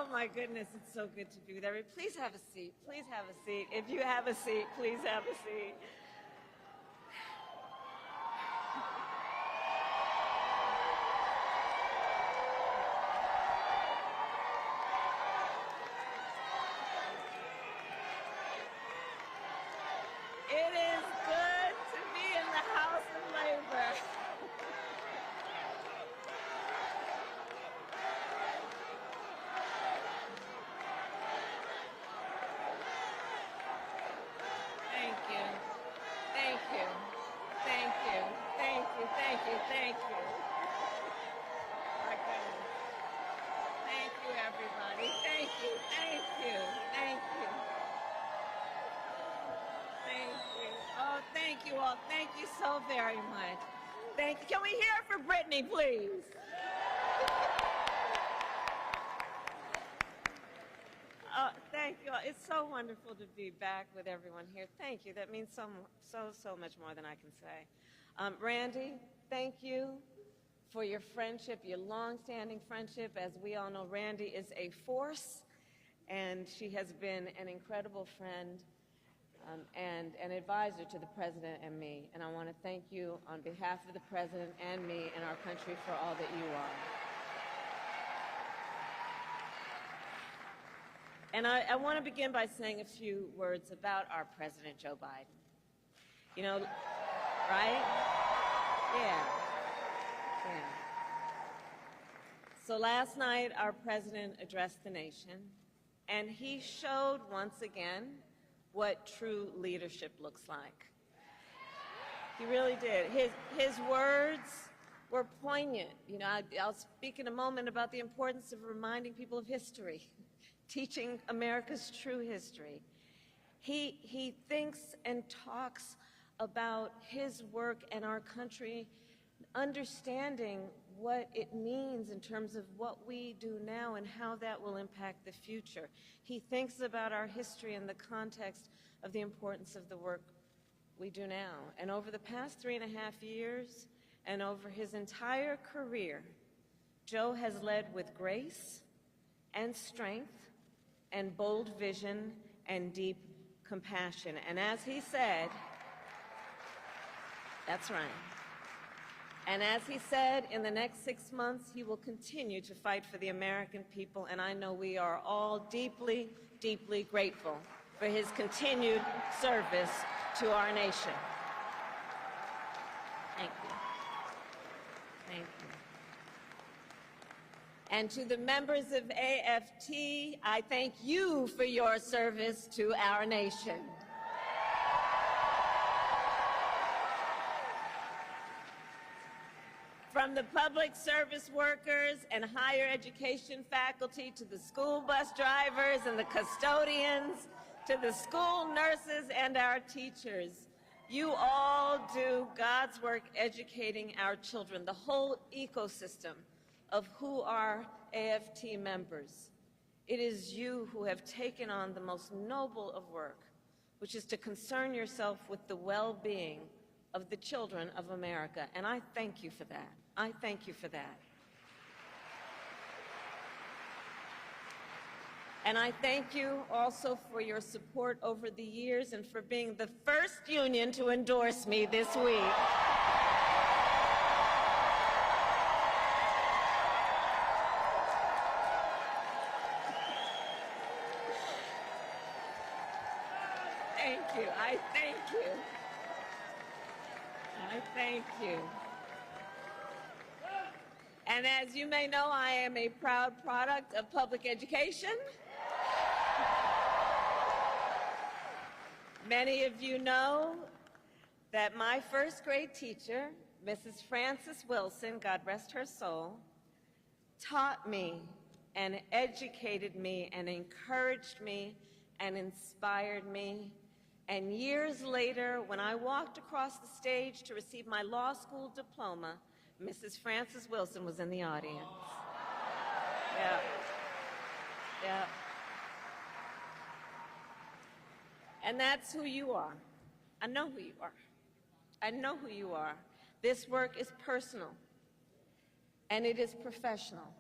Oh my goodness, it's so good to be with everybody. Please have a seat. Please have a seat. If you have a seat, please have a seat. It is good to be in the House of Labor. Thank you. Thank you. Thank you. Thank you. Thank you. Thank you. My goodness. Thank you, everybody. Thank you. Thank you. Thank you. Thank you. Oh, thank you all. Thank you so very much. Thank you. Can we hear it for Brittany, please? Thank you all. It's so wonderful to be back with everyone here. Thank you. That means so much more than I can say. Randy, thank you for your friendship, your long-standing friendship. As we all know, Randy is a force, and she has been an incredible friend and an advisor to the President and me. And I want to thank you on behalf of the President and me and our country for all that you are. And I want to begin by saying a few words about our President, Joe Biden. You know, right? Yeah. So last night, our President addressed the nation, and he showed once again what true leadership looks like. He really did. His words were poignant. You know, I'll speak in a moment about the importance of reminding people of history, teaching America's true history. He thinks and talks about his work and our country, understanding what it means in terms of what we do now and how that will impact the future. He thinks about our history in the context of the importance of the work we do now. And over the past 3.5 years and over his entire career, Joe has led with grace and strength and bold vision and deep compassion. And as he said, that's right. And as he said, in the next 6 months, he will continue to fight for the American people, and I know we are all deeply, deeply grateful for his continued service to our nation. Thank you. Thank you. And to the members of AFT, I thank you for your service to our nation. From the public service workers and higher education faculty to the school bus drivers and the custodians, to the school nurses and our teachers, you all do God's work educating our children, the whole ecosystem of who are AFT members. It is you who have taken on the most noble of work, which is to concern yourself with the well-being of the children of America. And I thank you for that. I thank you for that. And I thank you also for your support over the years and for being the first union to endorse me this week. Thank you. I thank you. I thank you. And as you may know, I am a proud product of public education. Many of you know that my first grade teacher, Mrs. Frances Wilson, God rest her soul, taught me and educated me and encouraged me and inspired me. And years later, when I walked across the stage to receive my law school diploma, Mrs. Frances Wilson was in the audience. Yeah. Yeah. And that's who you are. I know who you are. I know who you are. This work is personal, and it is professional,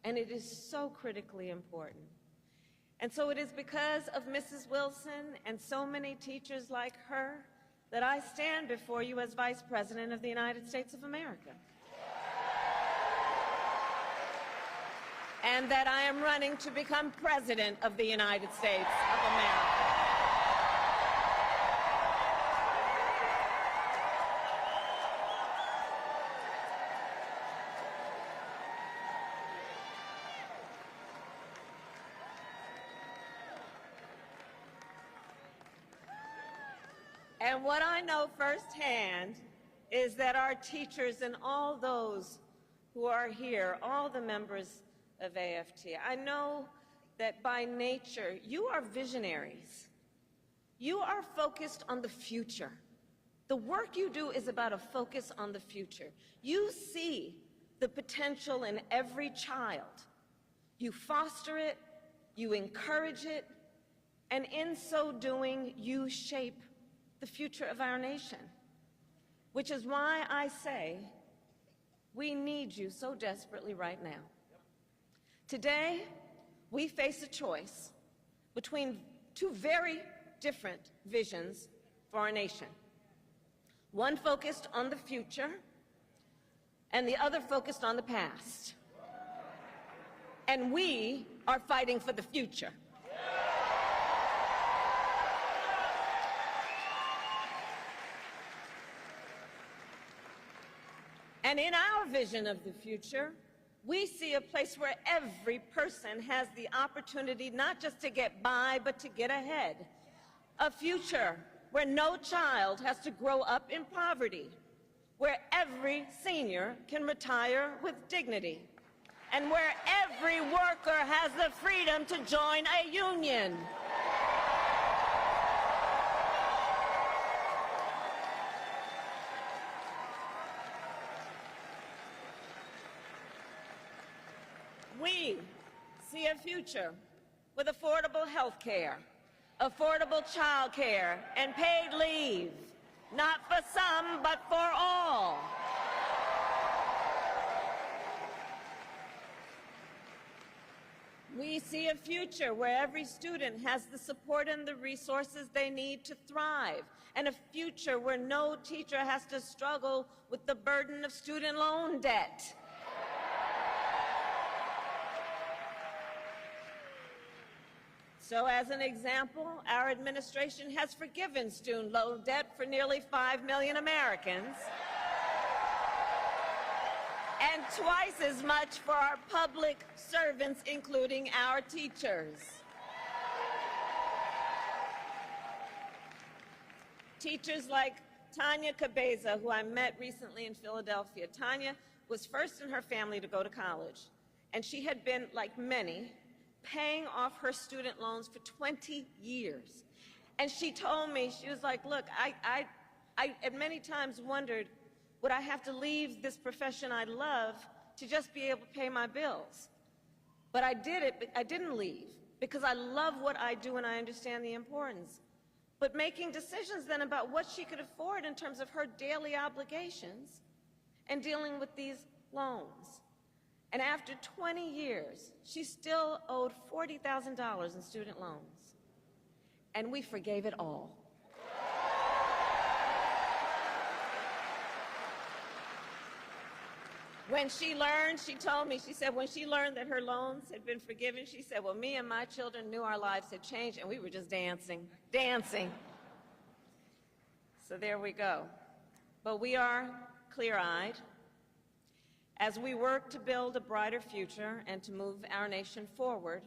and it is so critically important. And so it is because of Mrs. Wilson and so many teachers like her that I stand before you as Vice President of the United States of America. And that I am running to become President of the United States of America. And what I know firsthand is that our teachers and all those who are here, all the members of AFT, I know that by nature you are visionaries. You are focused on the future. The work you do is about a focus on the future. You see the potential in every child. You foster it, you encourage it, and in so doing, you shape the future of our nation, which is why I say we need you so desperately right now. Today, we face a choice between two very different visions for our nation. One focused on the future, and the other focused on the past. And we are fighting for the future. And in our vision of the future, we see a place where every person has the opportunity not just to get by, but to get ahead. A future where no child has to grow up in poverty, where every senior can retire with dignity, and where every worker has the freedom to join a union. We see a future with affordable health care, affordable child care, and paid leave, not for some, but for all. We see a future where every student has the support and the resources they need to thrive, and a future where no teacher has to struggle with the burden of student loan debt. So as an example, our administration has forgiven student loan debt for nearly 5 million Americans, and twice as much for our public servants, including our teachers. Teachers like Tanya Cabeza, who I met recently in Philadelphia. Tanya was first in her family to go to college, and she had been, like many, paying off her student loans for 20 years. And she told me, she was like, look, I at many times wondered, would I have to leave this profession I love to just be able to pay my bills? But I did it, I didn't leave, because I love what I do and I understand the importance. But making decisions then about what she could afford in terms of her daily obligations and dealing with these loans. And after 20 years, she still owed $40,000 in student loans. And we forgave it all. When she learned, she told me, she said when she learned that her loans had been forgiven, she said, well, me and my children knew our lives had changed, and we were just dancing. So there we go. But we are clear-eyed. As we work to build a brighter future and to move our nation forward,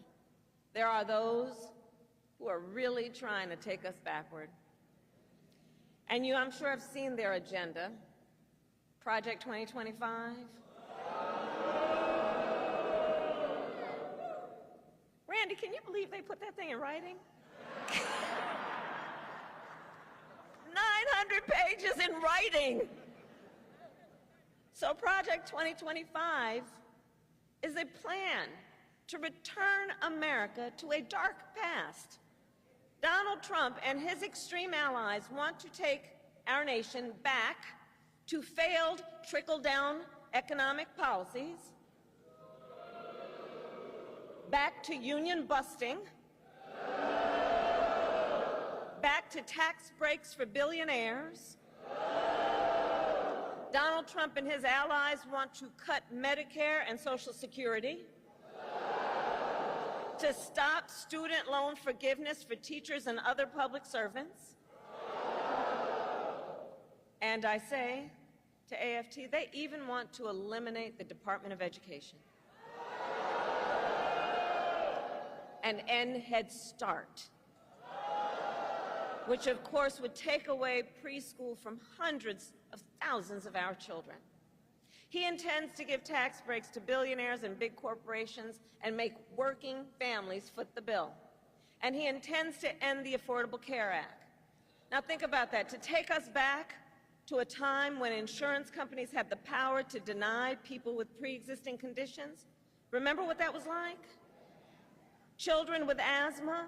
there are those who are really trying to take us backward. And you, I'm sure, have seen their agenda, Project 2025. Randy, can you believe they put that thing in writing? 900 pages in writing. So Project 2025 is a plan to return America to a dark past. Donald Trump and his extreme allies want to take our nation back to failed trickle-down economic policies, back to union busting, back to tax breaks for billionaires. Donald Trump and his allies want to cut Medicare and Social Security, to stop student loan forgiveness for teachers and other public servants. And I say to AFT, they even want to eliminate the Department of Education and end Head Start, which of course would take away preschool from hundreds of thousands of our children. He intends to give tax breaks to billionaires and big corporations and make working families foot the bill. And he intends to end the Affordable Care Act. Now think about that, to take us back to a time when insurance companies had the power to deny people with pre-existing conditions. Remember what that was like? Children with asthma,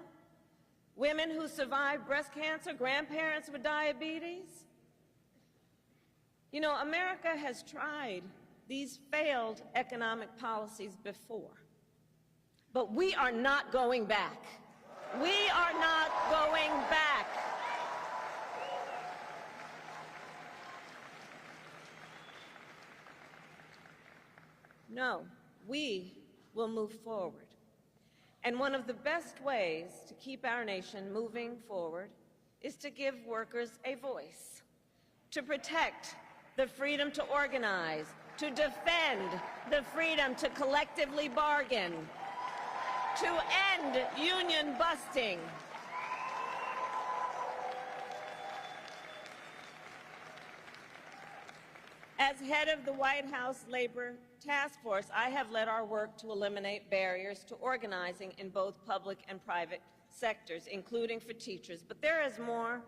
women who survived breast cancer, grandparents with diabetes. You know, America has tried these failed economic policies before, but we are not going back. We are not going back. No, we will move forward. And one of the best ways to keep our nation moving forward is to give workers a voice, to protect the freedom to organize, to defend the freedom to collectively bargain, to end union busting. As head of the White House Labor Task Force, I have led our work to eliminate barriers to organizing in both public and private sectors, including for teachers. But there is more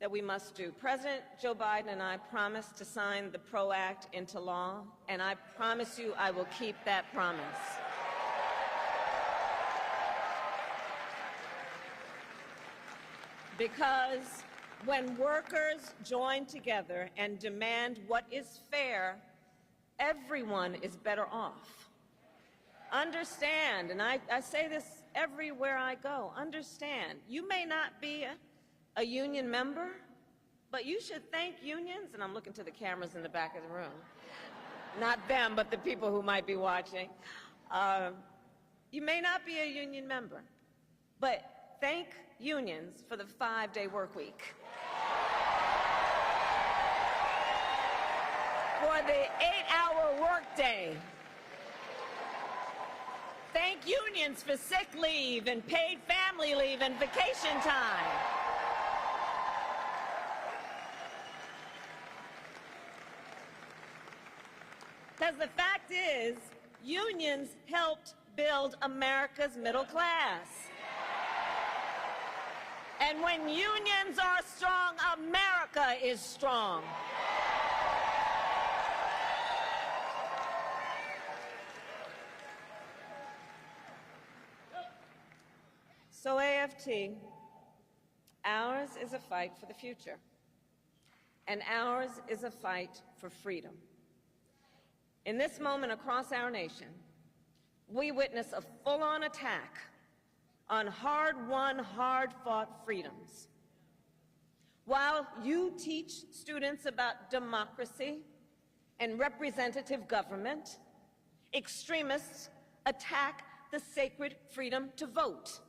that we must do. President Joe Biden and I promised to sign the PRO Act into law, and I promise you I will keep that promise. Because when workers join together and demand what is fair, everyone is better off. Understand, and I say this everywhere I go, understand, you may not be a union member, but you should thank unions, and I'm looking to the cameras in the back of the room. Not them, but the people who might be watching. You may not be a union member, but thank unions for the 5-day work week, for the 8-hour workday. Thank unions for sick leave and paid family leave and vacation time. Because the fact is, unions helped build America's middle class. And when unions are strong, America is strong. So AFT, ours is a fight for the future, and ours is a fight for freedom. In this moment across our nation, we witness a full-on attack on hard-won, hard-fought freedoms. While you teach students about democracy and representative government, extremists attack the sacred freedom to vote.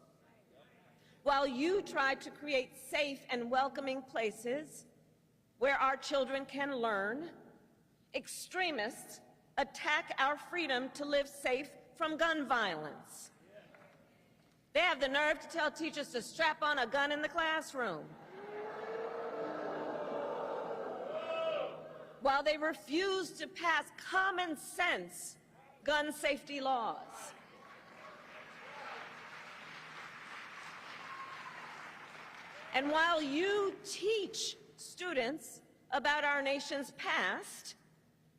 While you try to create safe and welcoming places where our children can learn, extremists attack our freedom to live safe from gun violence. They have the nerve to tell teachers to strap on a gun in the classroom, while they refuse to pass common sense gun safety laws. And while you teach students about our nation's past,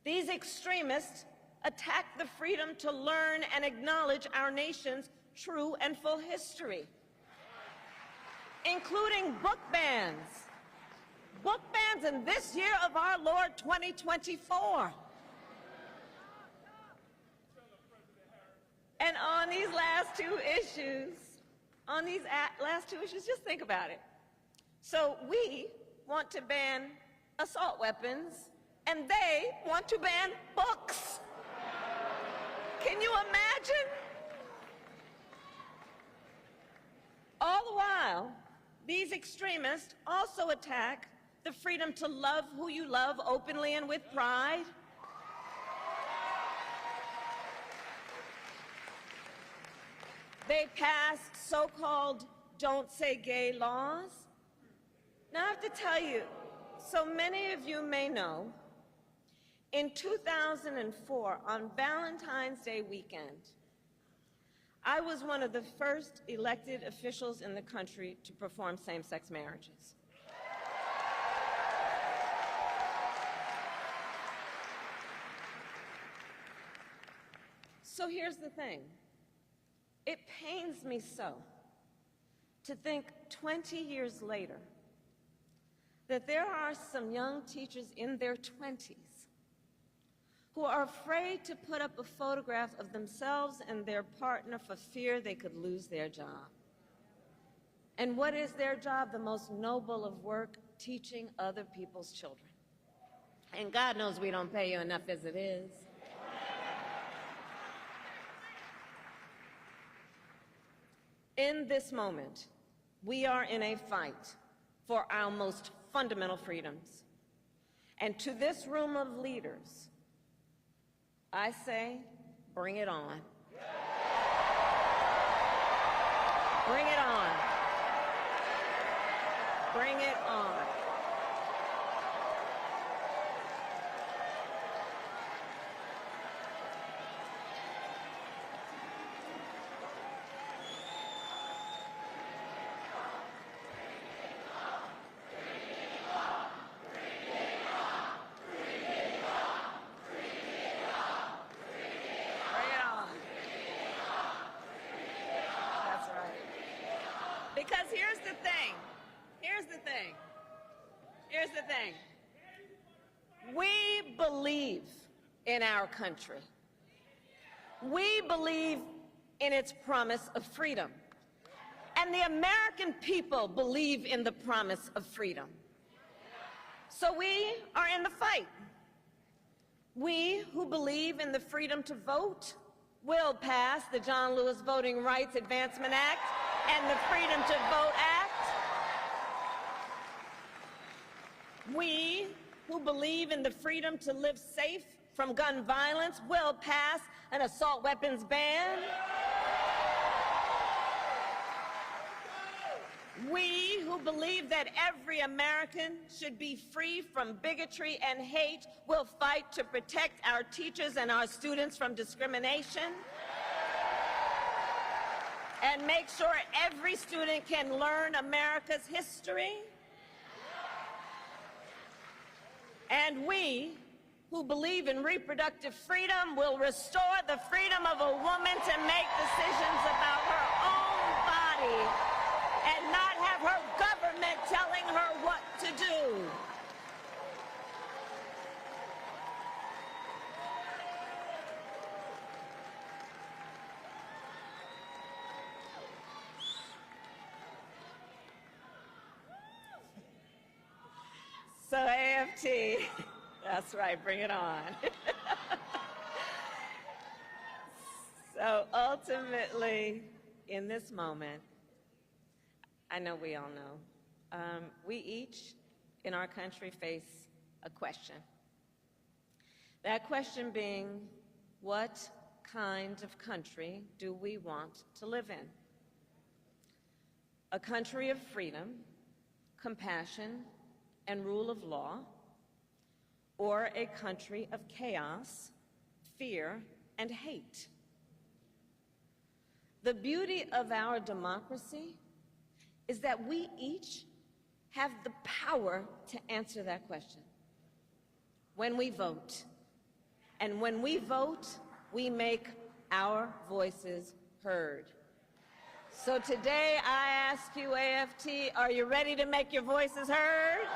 these extremists attack the freedom to learn and acknowledge our nation's true and full history, including book bans. Book bans in this year of our Lord 2024. And on these last two issues, just think about it. So we want to ban assault weapons, and they want to ban books. Can you imagine? All the while, these extremists also attack the freedom to love who you love openly and with pride. They passed so-called don't say gay laws. Now I have to tell you, so many of you may know, in 2004, on Valentine's Day weekend, I was one of the first elected officials in the country to perform same-sex marriages. So here's the thing. It pains me so to think 20 years later that there are some young teachers in their 20s who are afraid to put up a photograph of themselves and their partner for fear they could lose their job. And what is their job? The most noble of work, teaching other people's children. And God knows we don't pay you enough as it is. In this moment, we are in a fight for our most fundamental freedoms. And to this room of leaders, I say, bring it on. Bring it on. Bring it on. Because here's the thing. We believe in our country. We believe in its promise of freedom. And the American people believe in the promise of freedom. So we are in the fight. We who believe in the freedom to vote will pass the John Lewis Voting Rights Advancement Act and the Freedom to Vote Act. We who believe in the freedom to live safe from gun violence will pass an assault weapons ban. We who believe that every American should be free from bigotry and hate will fight to protect our teachers and our students from discrimination and make sure every student can learn America's history. And we who believe in reproductive freedom will restore the freedom of a woman to make decisions about her own body and not have her government telling her what to do. So AFT, that's right, bring it on. So ultimately, in this moment, I know we all know, we each in our country face a question. That question being, what kind of country do we want to live in? A country of freedom, compassion, and rule of law, or a country of chaos, fear, and hate? The beauty of our democracy is that we each have the power to answer that question when we vote. And when we vote, we make our voices heard. So today I ask you, AFT, are you ready to make your voices heard?